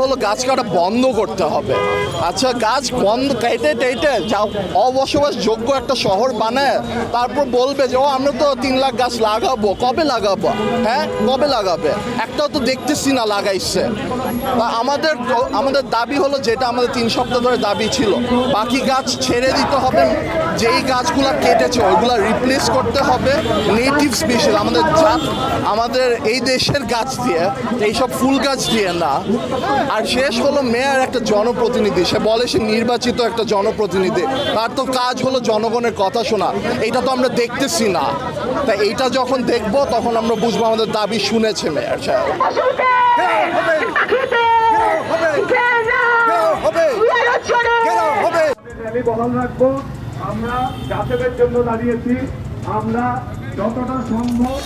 হলো গাছ কাটা বন্ধ করতে হবে। আচ্ছা, গাছ বন্ধ কেটে যা অবসবাসযোগ্য একটা শহর বানায় তারপর বলবে যে আমরা তো 3 লাখ গাছ লাগাবো। কবে লাগাবো? হ্যাঁ, কবে লাগাবে? একটাও তো দেখতেছি না লাগাইছে। আমাদের দাবি হলো যেটা আমাদের 3 সপ্তাহ ধরে দাবি ছিল, বাকি গাছ ছেড়ে দিতে হবে, যেই গাছগুলো কেটেছে ওইগুলো রিপ্লেস করতে হবে নেটিভ স্পিসিস, আমাদের এই দেশের গাছ দিয়ে, এইসব ফুল গাছ দিয়ে না। আর শেষ হলো মেয়র একটা জনপ্রতিনিধি, সে বলে সে নির্বাচিত একটা জনপ্রতিনিধি, তার তো কাজ হলো জনগণের কথা শোনা। এটা তো আমরা দেখতেছি না, তাই এইটা যখন দেখবো তখন আমরা বুঝবো আমাদের দাবি শুনেছে মেয়র সাহেব। বহাল রাখবো। আমরা গাছেদের জন্য দাঁড়িয়েছি, আমরা যতটা সম্ভব